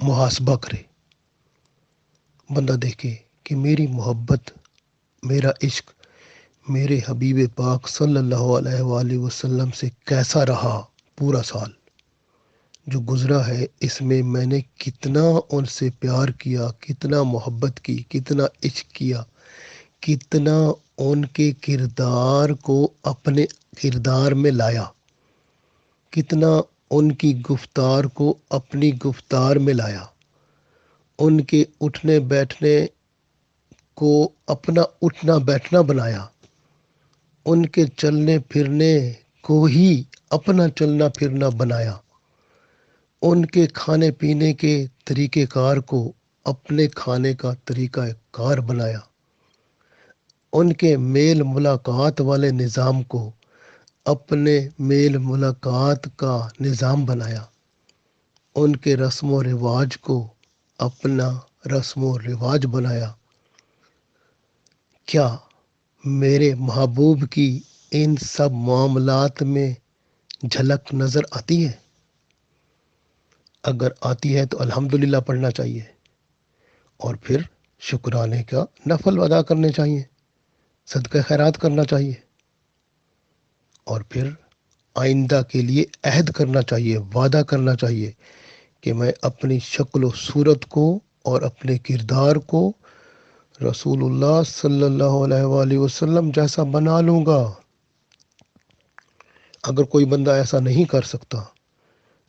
محاسبہ کرے، بندہ دیکھے کہ میری محبت، میرا عشق میرے حبیب پاک صلی اللہ علیہ وآلہ وسلم سے کیسا رہا پورا سال جو گزرا ہے، اس میں میں نے کتنا ان سے پیار کیا، کتنا محبت کی، کتنا عشق کیا، کتنا ان کے کردار کو اپنے کردار میں لایا، کتنا ان کی گفتار کو اپنی گفتار میں لایا، ان کے اٹھنے بیٹھنے کو اپنا اٹھنا بیٹھنا بنایا، ان کے چلنے پھرنے کو ہی اپنا چلنا پھرنا بنایا، ان کے کھانے پینے کے طریقہ کار کو اپنے کھانے کا طریقہ کار بنایا، ان کے میل ملاقات والے نظام کو اپنے میل ملاقات کا نظام بنایا، ان کے رسم و رواج کو اپنا رسم و رواج بنایا۔ کیا میرے محبوب کی ان سب معاملات میں جھلک نظر آتی ہے؟ اگر آتی ہے تو الحمدللہ پڑھنا چاہیے، اور پھر شکرانے کا نفل ادا کرنے چاہیے، صدقہ خیرات کرنا چاہیے، اور پھر آئندہ کے لیے عہد کرنا چاہیے، وعدہ کرنا چاہیے کہ میں اپنی شکل و صورت کو اور اپنے کردار کو رسول اللہ صلی اللہ علیہ وآلہ وسلم جیسا بنا لوں گا۔ اگر کوئی بندہ ایسا نہیں کر سکتا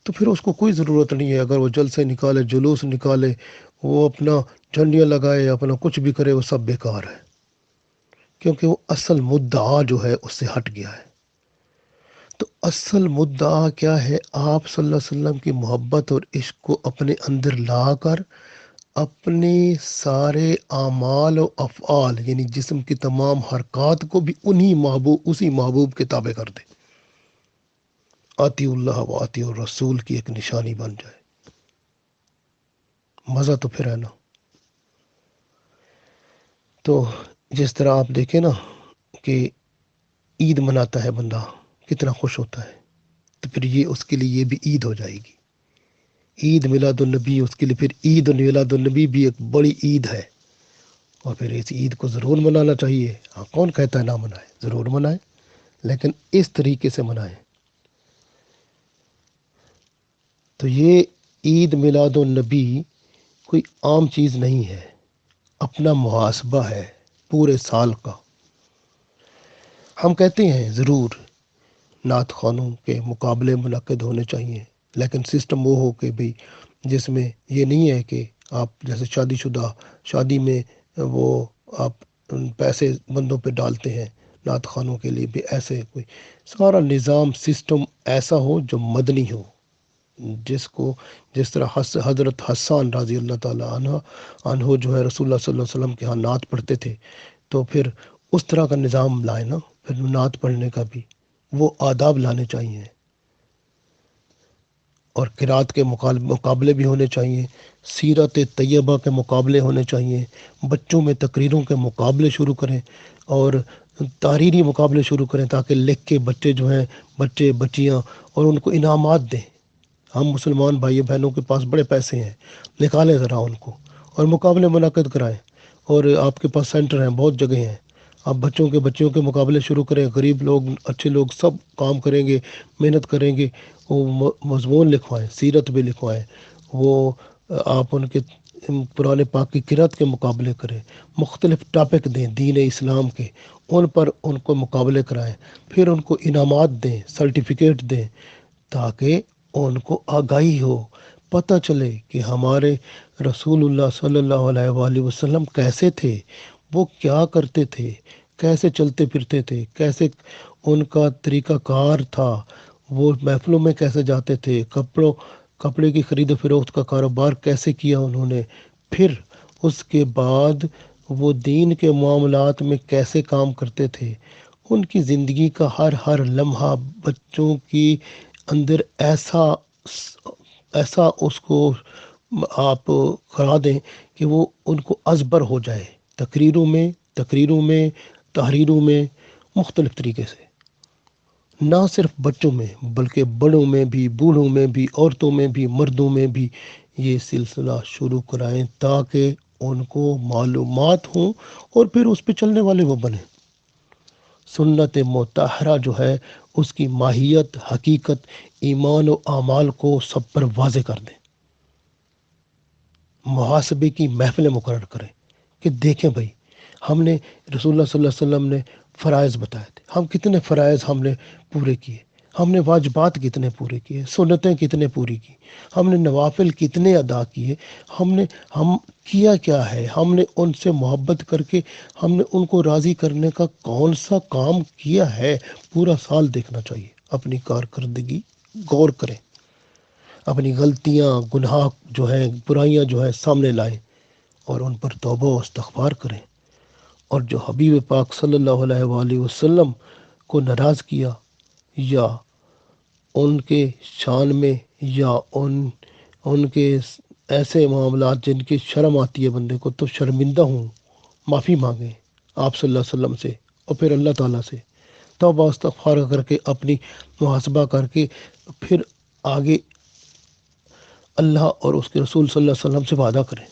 تو پھر اس کو کوئی ضرورت نہیں ہے، اگر وہ جلسے نکالے، جلوس نکالے، وہ اپنا جھنڈیاں لگائے، اپنا کچھ بھی کرے، وہ سب بیکار ہے، کیونکہ وہ اصل مدعا جو ہے اس سے ہٹ گیا ہے۔ تو اصل مدعا کیا ہے؟ آپ صلی اللہ علیہ وسلم کی محبت اور عشق کو اپنے اندر لا کر اپنے سارے اعمال و افعال، یعنی جسم کی تمام حرکات کو بھی اسی محبوب کے تابع کر دے، آتی اللہ و آتی الرسول کی ایک نشانی بن جائے۔ مزہ تو پھر ہے نا۔ تو جس طرح آپ دیکھیں نا کہ عید مناتا ہے بندہ، کتنا خوش ہوتا ہے، تو پھر یہ اس کے لیے یہ بھی عید ہو جائے گی، عید میلاد النبی، اس کے لیے پھر عید میلاد النبی بھی ایک بڑی عید ہے، اور پھر اس عید کو ضرور منانا چاہیے۔ ہاں، کون کہتا ہے نہ منائے؟ ضرور منائے، لیکن اس طریقے سے منائے۔ تو یہ عید میلاد النبی کوئی عام چیز نہیں ہے، اپنا محاسبہ ہے پورے سال کا۔ ہم کہتے ہیں ضرور نعت خوانوں کے مقابلے منعقد ہونے چاہیے، لیکن سسٹم وہ ہو کہ بھئی جس میں یہ نہیں ہے کہ آپ جیسے شادی میں وہ آپ پیسے بندوں پہ ڈالتے ہیں، نعت خوانوں کے لیے بھی ایسے کوئی سارا نظام سسٹم ایسا ہو جو مدنی ہو، جس طرح حضرت حسان رضی اللہ تعالیٰ عنہ جو ہے رسول اللہ صلی اللہ علیہ وسلم کے ہاں نعت پڑھتے تھے، تو پھر اس طرح کا نظام لائے نا، پھر نعت پڑھنے کا بھی وہ آداب لانے چاہیے، اور قرات کے مقابلے بھی ہونے چاہیے، سیرت طیبہ کے مقابلے ہونے چاہیے، بچوں میں تقریروں کے مقابلے شروع کریں، اور تحریری مقابلے شروع کریں، تاکہ لکھ کے بچے جو ہیں، بچے بچیاں، اور ان کو انعامات دیں۔ ہم مسلمان بھائی بہنوں کے پاس بڑے پیسے ہیں، نکالیں ذرا ان کو، اور مقابلے منعقد کرائیں، اور آپ کے پاس سینٹر ہیں، بہت جگہ ہیں، آپ بچوں کے مقابلے شروع کریں، غریب لوگ، اچھے لوگ سب کام کریں گے، محنت کریں گے، وہ مضمون لکھوائیں، سیرت بھی لکھوائیں، وہ آپ ان کے پرانے پاک کی قرات کے مقابلے کریں، مختلف ٹاپک دیں دین اسلام کے، ان پر ان کو مقابلے کرائیں، پھر ان کو انعامات دیں، سرٹیفکیٹ دیں، تاکہ ان کو آگاہی ہو، پتہ چلے کہ ہمارے رسول اللہ صلی اللہ علیہ وآلہ وسلم کیسے تھے، وہ کیا کرتے تھے، کیسے چلتے پھرتے تھے، کیسے ان کا طریقہ کار تھا، وہ محفلوں میں کیسے جاتے تھے، کپڑے کی خرید و فروخت کا کاروبار کیسے کیا انہوں نے، پھر اس کے بعد وہ دین کے معاملات میں کیسے کام کرتے تھے، ان کی زندگی کا ہر لمحہ بچوں کی اندر ایسا اس کو آپ کرا دیں کہ وہ ان کو ازبر ہو جائے، تقریروں میں تحریروں میں، مختلف طریقے سے، نہ صرف بچوں میں بلکہ بڑوں میں بھی، بوڑھوں میں بھی، عورتوں میں بھی، مردوں میں بھی، یہ سلسلہ شروع کرائیں تاکہ ان کو معلومات ہوں اور پھر اس پہ چلنے والے وہ بنیں۔ سنت مطہرہ جو ہے اس کی ماہیت، حقیقت، ایمان و اعمال کو سب پر واضح کر دیں۔ محاسبے کی محفلیں مقرر کریں کہ دیکھیں بھائی، ہم نے رسول اللہ صلی اللہ علیہ وسلم نے فرائض بتائے تھے، ہم کتنے فرائض ہم نے پورے کیے، ہم نے واجبات کتنے پورے کیے، سنتیں کتنے پوری کی، ہم نے نوافل کتنے ادا کیے، ہم کیا کیا ہے، ہم نے ان سے محبت کر کے ہم نے ان کو راضی کرنے کا کون سا کام کیا ہے۔ پورا سال دیکھنا چاہیے، اپنی کارکردگی غور کریں، اپنی غلطیاں، گناہ جو ہیں، برائیاں جو ہیں سامنے لائیں اور ان پر توبہ و استغفار کریں۔ اور جو حبیب پاک صلی اللہ علیہ وآلہ وسلم کو ناراض کیا، یا ان کے شان میں، یا ان کے ایسے معاملات جن کی شرم آتی ہے بندے کو، تو شرمندہ ہوں، معافی مانگیں آپ صلی اللہ علیہ وسلم سے اور پھر اللہ تعالیٰ سے، توبہ استغفار کر کے اپنی محاسبہ کر کے پھر آگے اللہ اور اس کے رسول صلی اللہ علیہ وسلم سے وعدہ کریں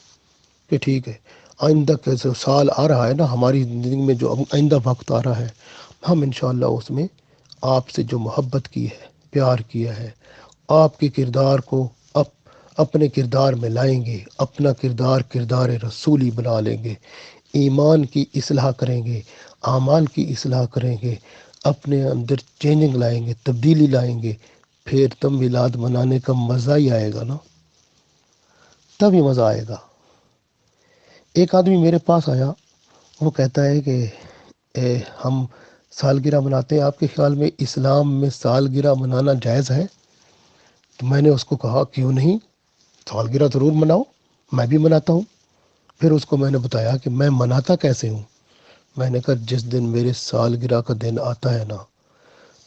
کہ ٹھیک ہے، آئندہ کے جو سال آ رہا ہے نا، ہماری زندگی میں جو آئندہ وقت آ رہا ہے، ہم انشاءاللہ اس میں آپ سے جو محبت کی ہے، پیار کیا ہے، آپ کے کردار کو اپنے کردار میں لائیں گے، اپنا کردار کردار رسولی بنا لیں گے، ایمان کی اصلاح کریں گے، اعمال کی اصلاح کریں گے، اپنے اندر چینجنگ لائیں گے، تبدیلی لائیں گے، پھر تم میلاد منانے کا مزہ ہی آئے گا نا، تب ہی مزہ آئے گا۔ ایک آدمی میرے پاس آیا، وہ کہتا ہے کہ ہم سالگرہ مناتے ہیں، آپ کے خیال میں اسلام میں سالگرہ منانا جائز ہے؟ تو میں نے اس کو کہا کیوں نہیں، سالگرہ ضرور مناؤ، میں بھی مناتا ہوں۔ پھر اس کو میں نے بتایا کہ میں مناتا کیسے ہوں۔ میں نے کہا جس دن میرے سالگرہ کا دن آتا ہے نا،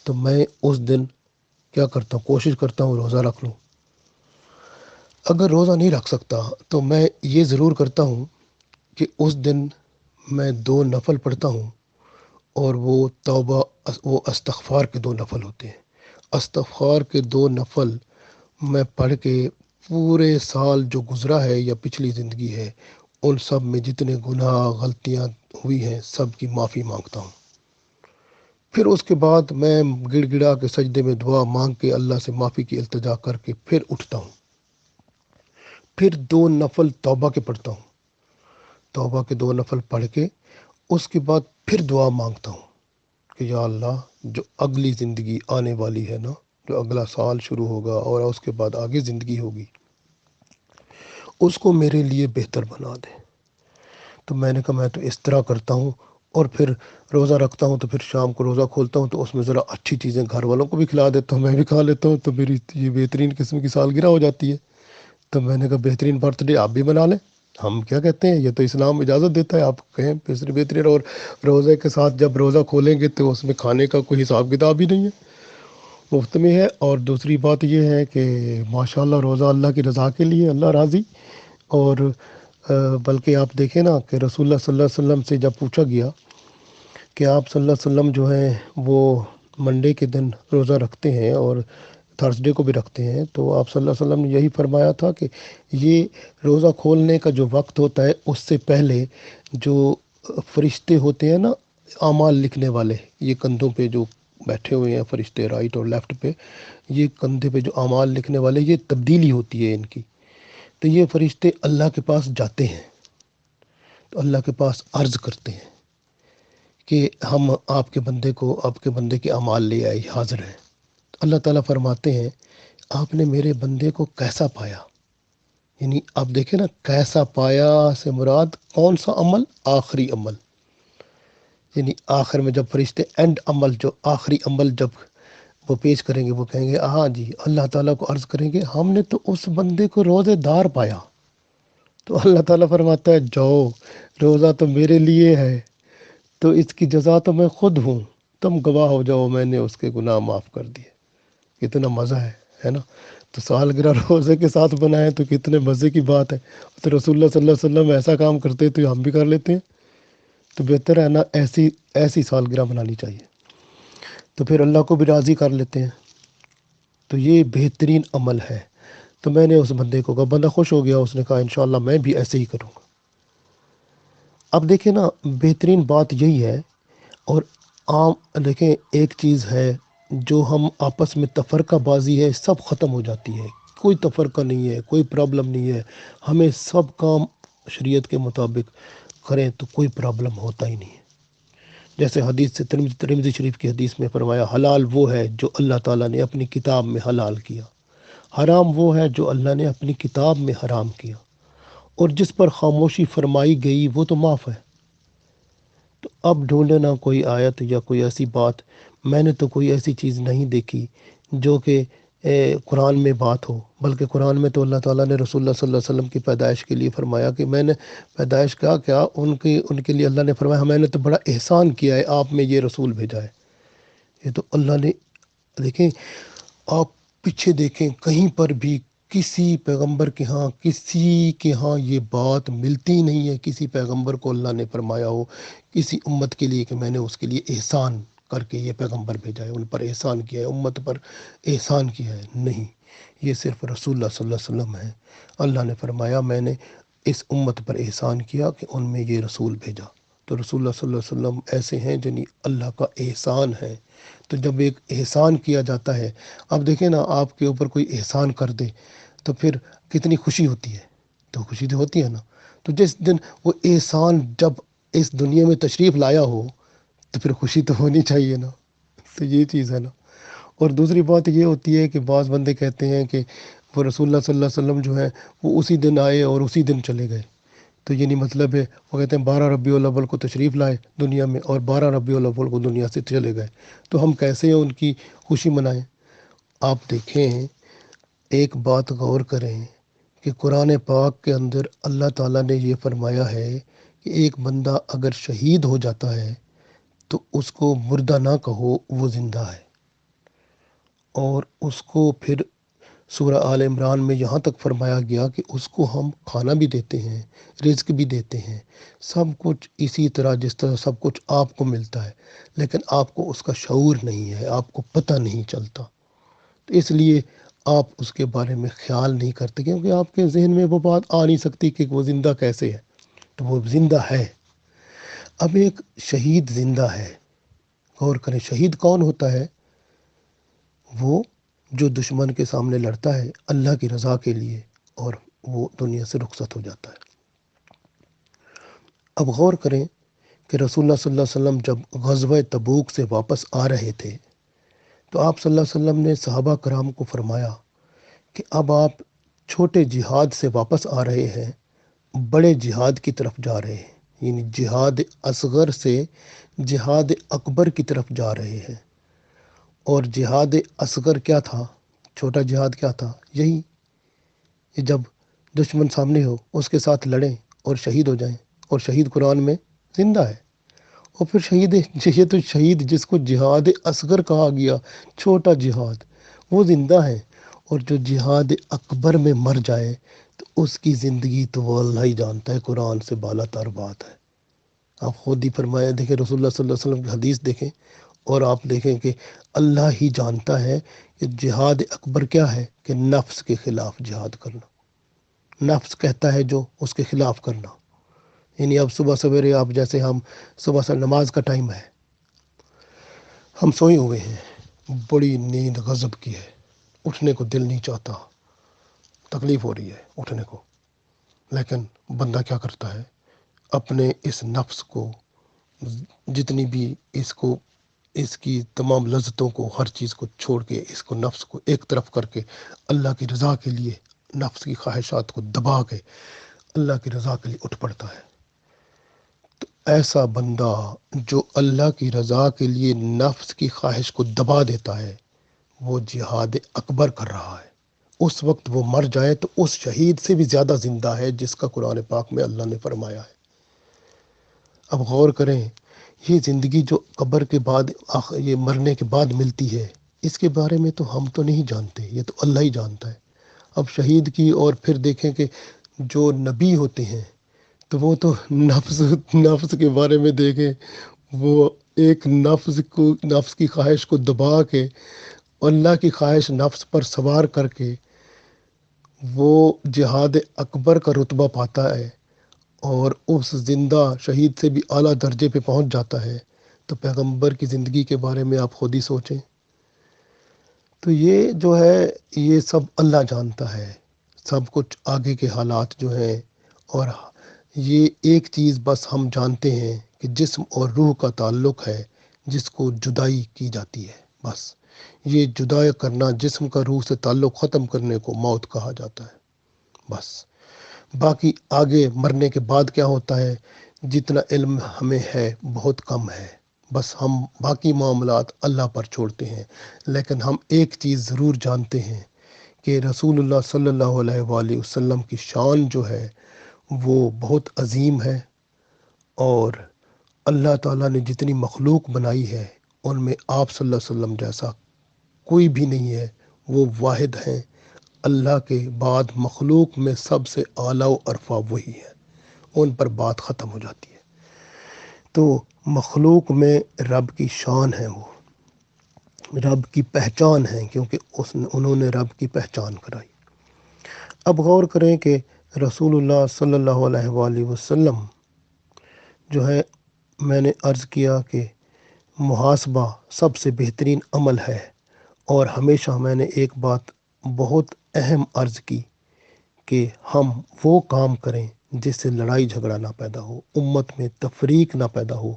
تو میں اس دن کیا کرتا ہوں، کوشش کرتا ہوں روزہ رکھ لوں۔ اگر روزہ نہیں رکھ سکتا تو میں یہ ضرور کرتا ہوں کہ اس دن میں 2 نفل پڑھتا ہوں، اور وہ توبہ وہ استغفار کے 2 نفل ہوتے ہیں۔ استغفار کے 2 نفل میں پڑھ کے پورے سال جو گزرا ہے یا پچھلی زندگی ہے، ان سب میں جتنے گناہ غلطیاں ہوئی ہیں سب کی معافی مانگتا ہوں۔ پھر اس کے بعد میں گڑ گڑا کے سجدے میں دعا مانگ کے اللہ سے معافی کی التجا کر کے پھر اٹھتا ہوں۔ پھر 2 نفل توبہ کے پڑھتا ہوں، توبہ کے 2 نفل پڑھ کے اس کے بعد پھر دعا مانگتا ہوں کہ یا اللہ، جو اگلی زندگی آنے والی ہے نا، جو اگلا سال شروع ہوگا اور اس کے بعد آگے زندگی ہوگی، اس کو میرے لیے بہتر بنا دے۔ تو میں نے کہا میں تو اس طرح کرتا ہوں، اور پھر روزہ رکھتا ہوں تو پھر شام کو روزہ کھولتا ہوں تو اس میں ذرا اچھی چیزیں گھر والوں کو بھی کھلا دیتا ہوں، میں بھی کھا لیتا ہوں، تو میری یہ بہترین قسم کی سالگرہ ہو جاتی ہے۔ تو میں نے کہا بہترین برتھ ڈے آپ بھی بنا لیں، ہم کیا کہتے ہیں، یہ تو اسلام اجازت دیتا ہے، آپ کہیں بہترین۔ اور روزے کے ساتھ جب روزہ کھولیں گے تو اس میں کھانے کا کوئی حساب کتاب ہی نہیں ہے، مفت میں ہے۔ اور دوسری بات یہ ہے کہ ماشاءاللہ روزہ اللہ کی رضا کے لیے، اللہ راضی۔ اور بلکہ آپ دیکھیں نا کہ رسول اللہ صلی اللہ علیہ وسلم سے جب پوچھا گیا کہ آپ صلی اللہ علیہ وسلم جو ہیں وہ منڈے کے دن روزہ رکھتے ہیں اور تھرسڈے کو بھی رکھتے ہیں، تو آپ صلی اللہ علیہ وسلم نے یہی فرمایا تھا کہ یہ روزہ کھولنے کا جو وقت ہوتا ہے اس سے پہلے جو فرشتے ہوتے ہیں نا، اعمال لکھنے والے، یہ کندھوں پہ جو بیٹھے ہوئے ہیں فرشتے رائٹ اور لیفٹ پہ، یہ کندھے پہ جو اعمال لکھنے والے، یہ تبدیلی ہوتی ہے ان کی، تو یہ فرشتے اللہ کے پاس جاتے ہیں، تو اللہ کے پاس عرض کرتے ہیں کہ ہم آپ کے بندے کو، آپ کے بندے کے اعمال لے آئے، حاضر ہیں۔ اللہ تعالیٰ فرماتے ہیں آپ نے میرے بندے کو کیسا پایا، یعنی آپ دیکھیں نا، کیسا پایا سے مراد کون سا عمل، آخری عمل، یعنی آخر میں جب فرشتے اینڈ عمل، جو آخری عمل جب وہ پیش کریں گے، وہ کہیں گے ہاں جی، اللہ تعالیٰ کو عرض کریں گے ہم نے تو اس بندے کو روزے دار پایا، تو اللہ تعالیٰ فرماتا ہے جاؤ، روزہ تو میرے لیے ہے، تو اس کی جزا تو میں خود ہوں، تم گواہ ہو جاؤ، میں نے اس کے گناہ معاف کر دیے۔ کتنا مزہ ہے نا؟ تو سالگرہ روزے کے ساتھ بنائیں تو کتنے مزے کی بات ہے۔ تو رسول اللہ صلی اللہ علیہ وسلم ایسا کام کرتے تو ہم بھی کر لیتے ہیں، تو بہتر ہے نا، ایسی سالگرہ بنانی چاہیے، تو پھر اللہ کو بھی راضی کر لیتے ہیں۔ تو یہ بہترین عمل ہے۔ تو میں نے اس بندے کو کہا، بندہ خوش ہو گیا، اس نے کہا انشاءاللہ میں بھی ایسے ہی کروں گا۔ اب دیکھیں نا، بہترین بات یہی ہے، اور عام دیکھیں ایک چیز ہے، جو ہم آپس میں تفرقہ بازی ہے سب ختم ہو جاتی ہے، کوئی تفرقہ نہیں ہے، کوئی پرابلم نہیں ہے، ہمیں سب کام شریعت کے مطابق کریں تو کوئی پرابلم ہوتا ہی نہیں ہے۔ جیسے حدیث سے ترمذی شریف کی حدیث میں فرمایا، حلال وہ ہے جو اللہ تعالیٰ نے اپنی کتاب میں حلال کیا، حرام وہ ہے جو اللہ نے اپنی کتاب میں حرام کیا، اور جس پر خاموشی فرمائی گئی وہ تو معاف ہے۔ تو اب ڈھونڈے نہ کوئی آیت یا کوئی ایسی بات، میں نے تو کوئی ایسی چیز نہیں دیکھی جو کہ قرآن میں بات ہو، بلکہ قرآن میں تو اللہ تعالیٰ نے رسول اللہ صلی اللہ علیہ وسلم کی پیدائش کے لیے فرمایا کہ میں نے پیدائش کیا ان کے لیے اللہ نے فرمایا، میں نے تو بڑا احسان کیا ہے، آپ میں یہ رسول بھیجا ہے۔ یہ تو اللہ نے، دیکھیں آپ پیچھے دیکھیں کہیں پر بھی کسی پیغمبر کے ہاں، کسی کے ہاں یہ بات ملتی نہیں ہے، کسی پیغمبر کو اللہ نے فرمایا ہو کسی امت کے لیے کہ میں نے اس کے لیے احسان کر کے یہ پیغمبر بھیجا ہے، ان پر احسان کیا ہے، امت پر احسان کیا ہے، نہیں، یہ صرف رسول اللہ صلی اللہ علیہ وسلم ہے۔ اللہ نے فرمایا میں نے اس امت پر احسان کیا کہ ان میں یہ رسول بھیجا، تو رسول اللہ صلی اللہ علیہ وسلم ایسے ہیں جنہیں اللہ کا احسان ہے۔ تو جب ایک احسان کیا جاتا ہے، اب دیکھیں نا، آپ کے اوپر کوئی احسان کر دے تو پھر کتنی خوشی ہوتی ہے، تو خوشی تو ہوتی ہے نا۔ تو جس دن وہ احسان جب اس دنیا میں تشریف لایا ہو تو پھر خوشی تو ہونی چاہیے نا، تو یہ چیز ہے نا۔ اور دوسری بات یہ ہوتی ہے کہ بعض بندے کہتے ہیں کہ وہ رسول اللہ صلی اللہ علیہ وسلم جو ہیں وہ اسی دن آئے اور اسی دن چلے گئے، تو یعنی مطلب ہے وہ کہتے ہیں 12 ربیع الاول کو تشریف لائے دنیا میں اور 12 ربیع الاول کو دنیا سے چلے گئے، تو ہم کیسے ان کی خوشی منائیں؟ آپ دیکھیں، ایک بات غور کریں کہ قرآن پاک کے اندر اللہ تعالیٰ نے یہ فرمایا ہے کہ ایک بندہ اگر شہید ہو جاتا ہے تو اس کو مردہ نہ کہو، وہ زندہ ہے، اور اس کو پھر سورہ آل عمران میں یہاں تک فرمایا گیا کہ اس کو ہم کھانا بھی دیتے ہیں، رزق بھی دیتے ہیں، سب کچھ اسی طرح جس طرح سب کچھ آپ کو ملتا ہے، لیکن آپ کو اس کا شعور نہیں ہے، آپ کو پتہ نہیں چلتا، تو اس لیے آپ اس کے بارے میں خیال نہیں کرتے، کیونکہ آپ کے ذہن میں وہ بات آ نہیں سکتی کہ وہ زندہ کیسے ہے، تو وہ زندہ ہے۔ اب ایک شہید زندہ ہے، غور کریں، شہید کون ہوتا ہے؟ وہ جو دشمن کے سامنے لڑتا ہے اللہ کی رضا کے لیے اور وہ دنیا سے رخصت ہو جاتا ہے۔ اب غور کریں کہ رسول اللہ صلی اللہ علیہ وسلم جب غزوہ تبوک سے واپس آ رہے تھے تو آپ صلی اللہ علیہ وسلم نے صحابہ کرام کو فرمایا کہ اب آپ چھوٹے جہاد سے واپس آ رہے ہیں، بڑے جہاد کی طرف جا رہے ہیں، یعنی جہاد اصغر سے جہاد اکبر کی طرف جا رہے ہیں۔ اور جہاد اصغر کیا تھا؟ چھوٹا جہاد کیا تھا؟ یہی کہ جب دشمن سامنے ہو اس کے ساتھ لڑیں اور شہید ہو جائیں، اور شہید قرآن میں زندہ ہے۔ اور پھر شہید، یہ تو شہید جس کو جہاد اصغر کہا گیا، چھوٹا جہاد، وہ زندہ ہے، اور جو جہاد اکبر میں مر جائے تو اس کی زندگی تو وہ اللہ ہی جانتا ہے، قرآن سے بالا تر بات ہے۔ آپ خود ہی فرمایا، دیکھیں رسول اللہ صلی اللہ علیہ وسلم کی حدیث دیکھیں، اور آپ دیکھیں کہ اللہ ہی جانتا ہے کہ جہاد اکبر کیا ہے، کہ نفس کے خلاف جہاد کرنا، نفس کہتا ہے جو اس کے خلاف کرنا، یعنی اب صبح سویرے آپ جیسے ہم صبح سے نماز کا ٹائم ہے، ہم سوئے ہوئے ہیں، بڑی نیند غضب کی ہے، اٹھنے کو دل نہیں چاہتا، تکلیف ہو رہی ہے اٹھنے کو، لیکن بندہ کیا کرتا ہے، اپنے اس نفس کو، جتنی بھی اس کی تمام لذتوں کو، ہر چیز کو چھوڑ کے، اس کو نفس کو ایک طرف کر کے اللہ کی رضا کے لیے نفس کی خواہشات کو دبا کے اللہ کی رضا کے لیے اٹھ پڑتا ہے۔ تو ایسا بندہ جو اللہ کی رضا کے لیے نفس کی خواہش کو دبا دیتا ہے، وہ جہاد اکبر کر رہا ہے، اس وقت وہ مر جائے تو اس شہید سے بھی زیادہ زندہ ہے جس کا قرآن پاک میں اللہ نے فرمایا ہے۔ اب غور کریں، یہ زندگی جو قبر کے بعد، یہ مرنے کے بعد ملتی ہے، اس کے بارے میں تو ہم تو نہیں جانتے، یہ تو اللہ ہی جانتا ہے۔ اب شہید کی، اور پھر دیکھیں کہ جو نبی ہوتے ہیں تو وہ تو نفس کے بارے میں دیکھیں، وہ ایک نفس کی خواہش کو دبا کے، اللہ کی خواہش نفس پر سوار کر کے وہ جہاد اکبر کا رتبہ پاتا ہے اور اس زندہ شہید سے بھی اعلیٰ درجے پہ پہنچ جاتا ہے، تو پیغمبر کی زندگی کے بارے میں آپ خود ہی سوچیں۔ تو یہ جو ہے یہ سب اللہ جانتا ہے، سب کچھ آگے کے حالات جو ہیں، اور یہ ایک چیز بس ہم جانتے ہیں کہ جسم اور روح کا تعلق ہے جس کو جدائی کی جاتی ہے، بس یہ جدا کرنا، جسم کا روح سے تعلق ختم کرنے کو موت کہا جاتا ہے، بس باقی آگے مرنے کے بعد کیا ہوتا ہے جتنا علم ہمیں ہے بہت کم ہے، بس ہم باقی معاملات اللہ پر چھوڑتے ہیں۔ لیکن ہم ایک چیز ضرور جانتے ہیں کہ رسول اللہ صلی اللہ علیہ وآلہ وسلم کی شان جو ہے وہ بہت عظیم ہے، اور اللہ تعالیٰ نے جتنی مخلوق بنائی ہے ان میں آپ صلی اللہ علیہ وسلم جیسا کوئی بھی نہیں ہے، وہ واحد ہیں۔ اللہ کے بعد مخلوق میں سب سے اعلیٰ و ارفع وہی ہے، ان پر بات ختم ہو جاتی ہے۔ تو مخلوق میں رب کی شان ہے، وہ رب کی پہچان ہے، کیونکہ انہوں نے رب کی پہچان کرائی۔ اب غور کریں کہ رسول اللہ صلی اللہ علیہ وآلہ وسلم جو ہے، میں نے عرض کیا کہ محاسبہ سب سے بہترین عمل ہے، اور ہمیشہ میں نے ایک بات بہت اہم عرض کی کہ ہم وہ کام کریں جس سے لڑائی جھگڑا نہ پیدا ہو، امت میں تفریق نہ پیدا ہو،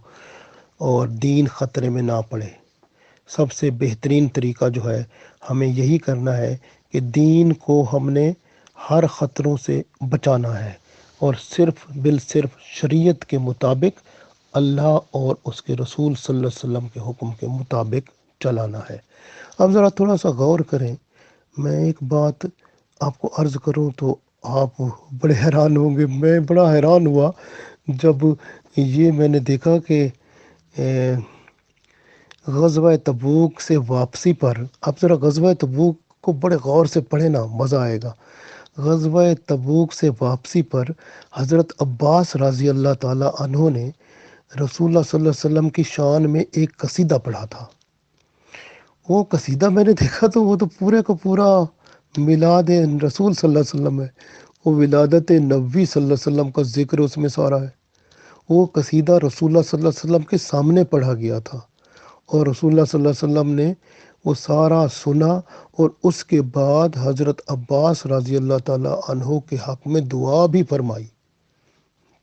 اور دین خطرے میں نہ پڑے۔ سب سے بہترین طریقہ جو ہے ہمیں یہی کرنا ہے کہ دین کو ہم نے ہر خطروں سے بچانا ہے، اور صرف شریعت کے مطابق، اللہ اور اس کے رسول صلی اللہ علیہ وسلم کے حکم کے مطابق چلانا ہے۔ اب ذرا تھوڑا سا غور کریں، میں ایک بات آپ کو عرض کروں تو آپ بڑے حیران ہوں گے، میں بڑا حیران ہوا جب یہ میں نے دیکھا کہ غزوہ تبوک سے واپسی پر، آپ ذرا غزوہ تبوک کو بڑے غور سے پڑھیں نا، مزہ آئے گا۔ غزوہ تبوک سے واپسی پر حضرت عباس رضی اللہ تعالیٰ عنہ نے رسول اللہ صلی اللہ علیہ وسلم کی شان میں ایک قصیدہ پڑھا تھا۔ وہ قصیدہ میں نے دیکھا تو وہ تو پورے کا پورا میلاد رسول صلی اللہ علیہ وسلم ہے، وہ ولادت نبوی صلی اللہ علیہ وسلم کا ذکر اس میں سارا ہے۔ وہ قصیدہ رسول اللہ صلی اللہ علیہ وسلم کے سامنے پڑھا گیا تھا، اور رسول اللہ صلی اللہ علیہ وسلم نے وہ سارا سنا، اور اس کے بعد حضرت عباس رضی اللہ تعالیٰ عنہ کے حق میں دعا بھی فرمائی۔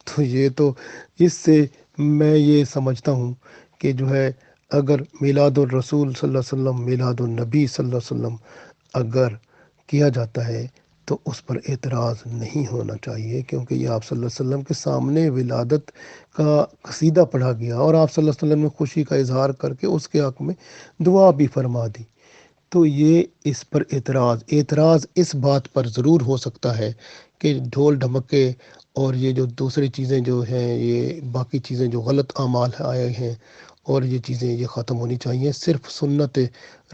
تو یہ تو اس سے میں یہ سمجھتا ہوں کہ جو ہے اگر میلاد الرسول صلی اللہ علیہ وسلم، میلاد النبی صلی اللہ علیہ وسلم اگر کیا جاتا ہے تو اس پر اعتراض نہیں ہونا چاہیے، کیونکہ یہ آپ صلی اللہ علیہ وسلم کے سامنے ولادت کا قصیدہ پڑھا گیا، اور آپ صلی اللہ علیہ وسلم نے خوشی کا اظہار کر کے اس کے حق میں دعا بھی فرما دی۔ تو یہ اس پر اعتراض اس بات پر ضرور ہو سکتا ہے کہ ڈھول ڈھمکے اور یہ جو دوسری چیزیں جو ہیں، یہ باقی چیزیں جو غلط اعمال آئے ہیں، اور یہ چیزیں یہ ختم ہونی چاہیے۔ صرف سنت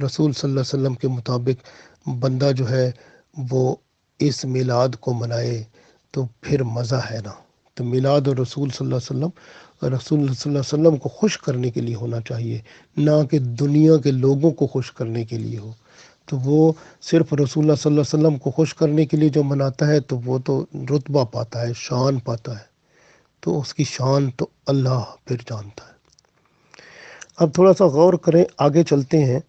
رسول صلی اللہ علیہ وسلم کے مطابق بندہ جو ہے وہ اس میلاد کو منائے تو پھر مزہ ہے نا۔ تو میلاد اور رسول صلی اللہ علیہ وسلم، رسول اللہ صلی اللہ علیہ وسلم کو خوش کرنے کے لیے ہونا چاہیے، نہ کہ دنیا کے لوگوں کو خوش کرنے کے لیے ہو۔ تو وہ صرف رسول اللہ صلی اللہ علیہ وسلم کو خوش کرنے کے لیے جو مناتا ہے تو وہ تو رتبہ پاتا ہے، شان پاتا ہے، تو اس کی شان تو اللہ پھر جانتا ہے۔ اب تھوڑا سا غور کریں، آگے چلتے ہیں۔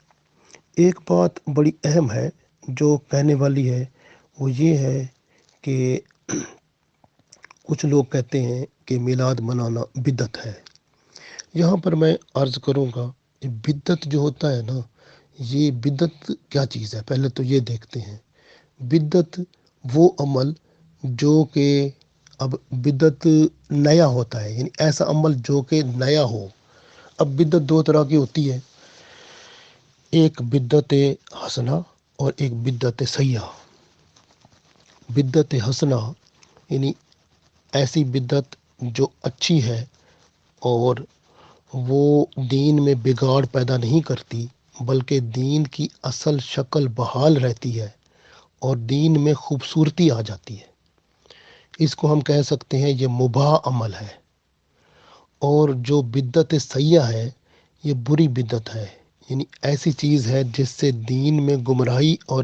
ایک بات بڑی اہم ہے جو کہنے والی ہے، وہ یہ ہے کہ کچھ لوگ کہتے ہیں کہ میلاد منانا بدعت ہے۔ یہاں پر میں عرض کروں گا کہ بدعت جو ہوتا ہے نا، یہ بدعت کیا چیز ہے پہلے تو یہ دیکھتے ہیں۔ بدعت وہ عمل جو کہ، اب بدعت نیا ہوتا ہے، یعنی ایسا عمل جو کہ نیا ہو۔ اب بدعت دو طرح کی ہوتی ہے، ایک بدعت حسنہ اور ایک بدعت سیئہ۔ بدعت حسنہ یعنی ایسی بدعت جو اچھی ہے اور وہ دین میں بگاڑ پیدا نہیں کرتی، بلکہ دین کی اصل شکل بحال رہتی ہے اور دین میں خوبصورتی آ جاتی ہے۔ اس کو ہم کہہ سکتے ہیں یہ مباح عمل ہے۔ اور جو بدعت سیئہ ہے یہ بری بدعت ہے، یعنی ایسی چیز ہے جس سے دین میں گمراہی اور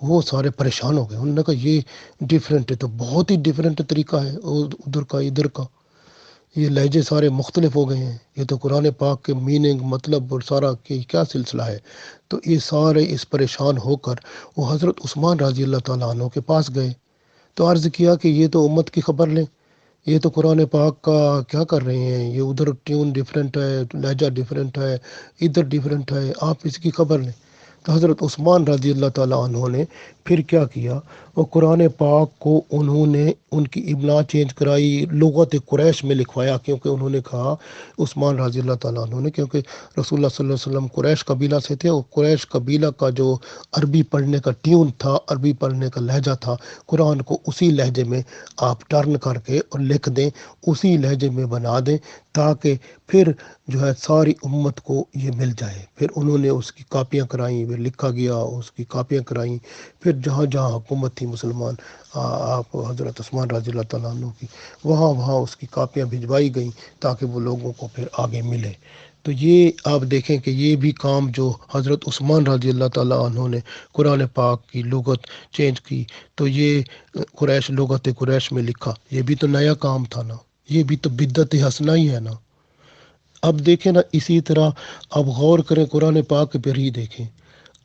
وہ سارے پریشان ہو گئے، انہوں نے کہا یہ ڈیفرنٹ ہے، تو بہت ہی ڈیفرنٹ طریقہ ہے ادھر کا ادھر کا، یہ لہجے سارے مختلف ہو گئے ہیں، یہ تو قرآن پاک کے میننگ مطلب اور سارا کہ کیا سلسلہ ہے۔ تو یہ سارے اس پریشان ہو کر وہ حضرت عثمان رضی اللہ تعالیٰ عنہ کے پاس گئے، تو عرض کیا کہ یہ تو امت کی خبر لیں، یہ تو قرآن پاک کا کیا کر رہے ہیں، یہ ادھر ٹیون ڈیفرنٹ ہے، لہجہ ڈیفرنٹ ہے، ادھر ڈیفرنٹ ہے، آپ اس کی خبر لیں۔ تو حضرت عثمان رضی اللہ تعالیٰ عنہ نے پھر کیا کیا، وہ قرآن پاک کو انہوں نے ان کی ابلاغ چینج کرائی، لغت قریش میں لکھوایا، کیونکہ انہوں نے کہا عثمان رضی اللہ تعالیٰ عنہ نے، کیونکہ رسول اللہ صلی اللہ علیہ وسلم قریش قبیلہ سے تھے، اور قریش قبیلہ کا جو عربی پڑھنے کا ٹیون تھا، عربی پڑھنے کا لہجہ تھا، قرآن کو اسی لہجے میں آپ ٹرن کر کے اور لکھ دیں، اسی لہجے میں بنا دیں، تاکہ پھر جو ہے ساری امت کو یہ مل جائے۔ پھر انہوں نے اس کی کاپیاں کرائیں، پھر لکھا گیا، اس کی کاپیاں کرائیں، پھر جہاں جہاں حکومت تھی مسلمان، آپ حضرت عثمان رضی اللہ تعالیٰ عنہ کی، وہاں وہاں اس کی کاپیاں بھجوائی گئیں تاکہ وہ لوگوں کو پھر آگے ملے۔ تو یہ آپ دیکھیں کہ یہ بھی کام جو حضرت عثمان رضی اللہ تعالیٰ عنہ نے قرآن پاک کی لغت چینج کی، تو یہ قریش لغت قریش میں لکھا، یہ بھی تو نیا کام تھا نا، یہ بھی تو بدعت حسنہ ہی ہے نا۔ اب دیکھیں نا، اسی طرح اب غور کریں قرآن پاک پر ہی دیکھیں،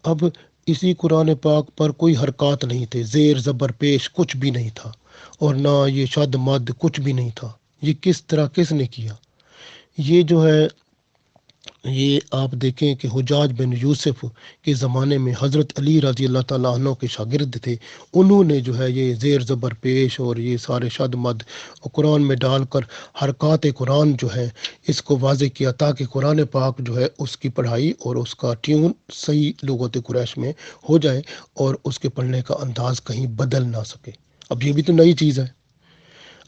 اب اسی قرآن پاک پر کوئی حرکات نہیں تھے، زیر زبر پیش کچھ بھی نہیں تھا، اور نہ یہ شد مد کچھ بھی نہیں تھا۔ یہ کس طرح کس نے کیا؟ یہ جو ہے، یہ آپ دیکھیں کہ حجاج بن یوسف کے زمانے میں حضرت علی رضی اللہ تعالیٰ عنہ کے شاگرد تھے، انہوں نے جو ہے یہ زیر زبر پیش اور یہ سارے شد مد قرآن میں ڈال کر حرکات قرآن جو ہے اس کو واضح کیا، تاکہ قرآن پاک جو ہے اس کی پڑھائی اور اس کا ٹیون صحیح لغت قریش میں ہو جائے، اور اس کے پڑھنے کا انداز کہیں بدل نہ سکے۔ اب یہ بھی تو نئی چیز ہے۔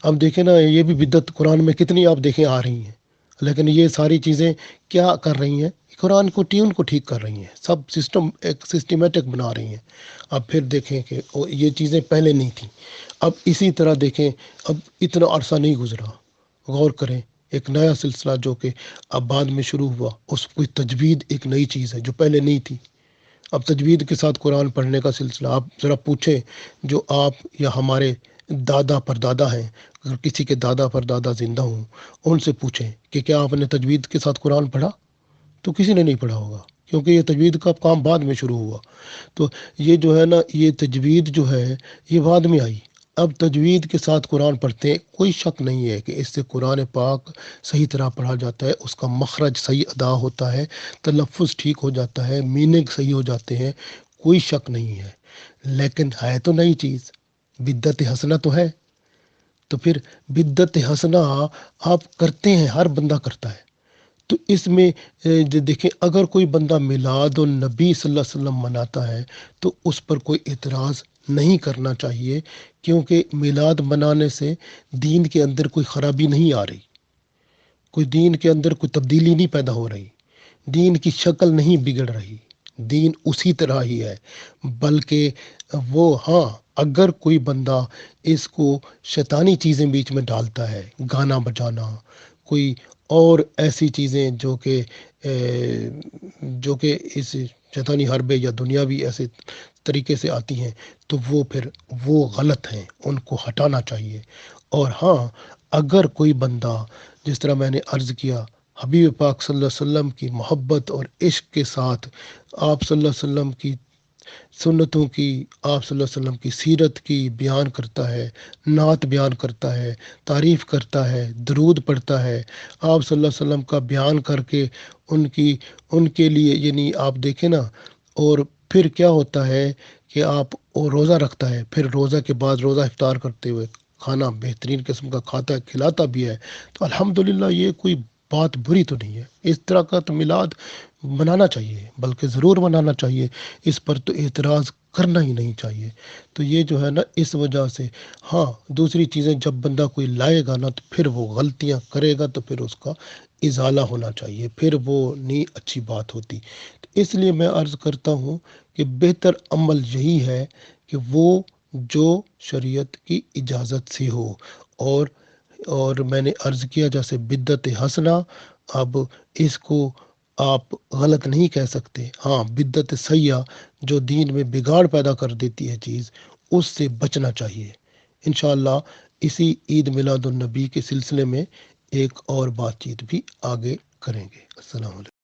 اب دیکھیں نا، یہ بھی بدعت قرآن میں کتنی آپ دیکھیں آ رہی ہیں، لیکن یہ ساری چیزیں کیا کر رہی ہیں؟ قرآن کو ٹیون کو ٹھیک کر رہی ہیں، سب سسٹم ایک سسٹمیٹک بنا رہی ہیں۔ اب پھر دیکھیں کہ یہ چیزیں پہلے نہیں تھیں۔ اب اسی طرح دیکھیں، اب اتنا عرصہ نہیں گزرا، غور کریں، ایک نیا سلسلہ جو کہ اب بعد میں شروع ہوا، اس کی تجوید ایک نئی چیز ہے جو پہلے نہیں تھی۔ اب تجوید کے ساتھ قرآن پڑھنے کا سلسلہ، آپ ذرا پوچھیں جو آپ یا ہمارے دادا پر دادا ہیں، اگر کسی کے دادا پر دادا زندہ ہوں، ان سے پوچھیں کہ کیا آپ نے تجوید کے ساتھ قرآن پڑھا؟ تو کسی نے نہیں پڑھا ہوگا، کیونکہ یہ تجوید کا کام بعد میں شروع ہوا۔ تو یہ جو ہے نا، یہ تجوید جو ہے یہ بعد میں آئی۔ اب تجوید کے ساتھ قرآن پڑھتے ہیں، کوئی شک نہیں ہے کہ اس سے قرآن پاک صحیح طرح پڑھا جاتا ہے، اس کا مخرج صحیح ادا ہوتا ہے، تلفظ ٹھیک ہو جاتا ہے، میننگ صحیح ہو جاتے ہیں، کوئی شک نہیں ہے۔ لیکن ہے تو نئی چیز، بدعت حسنہ تو ہے۔ تو پھر بدعت حسنہ آپ کرتے ہیں، ہر بندہ کرتا ہے، تو اس میں دیکھیں، اگر کوئی بندہ میلاد النبی صلی اللہ علیہ وسلم مناتا ہے تو اس پر کوئی اعتراض نہیں کرنا چاہیے، کیونکہ میلاد منانے سے دین کے اندر کوئی خرابی نہیں آ رہی، کوئی دین کے اندر کوئی تبدیلی نہیں پیدا ہو رہی، دین کی شکل نہیں بگڑ رہی، دین اسی طرح ہی ہے۔ بلکہ وہ، ہاں، اگر کوئی بندہ اس کو شیطانی چیزیں بیچ میں ڈالتا ہے، گانا بجانا، کوئی اور ایسی چیزیں جو کہ اس شیطانی حربے یا دنیاوی ایسے طریقے سے آتی ہیں، تو وہ غلط ہیں، ان کو ہٹانا چاہیے۔ اور ہاں، اگر کوئی بندہ، جس طرح میں نے عرض کیا، حبیب پاک صلی اللہ علیہ وسلم کی محبت اور عشق کے ساتھ آپ صلی اللہ علیہ وسلم کی سنتوں کی، آپ صلی اللہ علیہ وسلم کی سیرت کی بیان کرتا ہے، نعت بیان کرتا ہے، تعریف کرتا ہے، درود پڑھتا ہے، آپ صلی اللہ علیہ وسلم کا بیان کر کے ان کے لیے، یعنی آپ دیکھیں نا، اور پھر کیا ہوتا ہے کہ آپ وہ روزہ رکھتا ہے، پھر روزہ کے بعد روزہ افطار کرتے ہوئے کھانا بہترین قسم کا کھاتا ہے، کھلاتا بھی ہے، تو الحمدللہ یہ کوئی بات بری تو نہیں ہے۔ اس طرح کا تو میلاد منانا چاہیے، بلکہ ضرور منانا چاہیے، اس پر تو اعتراض کرنا ہی نہیں چاہیے۔ تو یہ جو ہے نا، اس وجہ سے، ہاں، دوسری چیزیں جب بندہ کوئی لائے گا نا، تو پھر وہ غلطیاں کرے گا، تو پھر اس کا ازالہ ہونا چاہیے، پھر وہ نہیں اچھی بات ہوتی۔ تو اس لیے میں عرض کرتا ہوں کہ بہتر عمل یہی ہے کہ وہ جو شریعت کی اجازت سے ہو، اور میں نے عرض کیا جیسے بدعت حسنہ، اب اس کو آپ غلط نہیں کہہ سکتے. ہاں، بدعت سیاح جو دین میں بگاڑ پیدا کر دیتی ہے چیز، اس سے بچنا چاہیے. انشاءاللہ اسی عید میلاد النبی کے سلسلے میں ایک اور بات چیت بھی آگے کریں گے. السلام علیکم.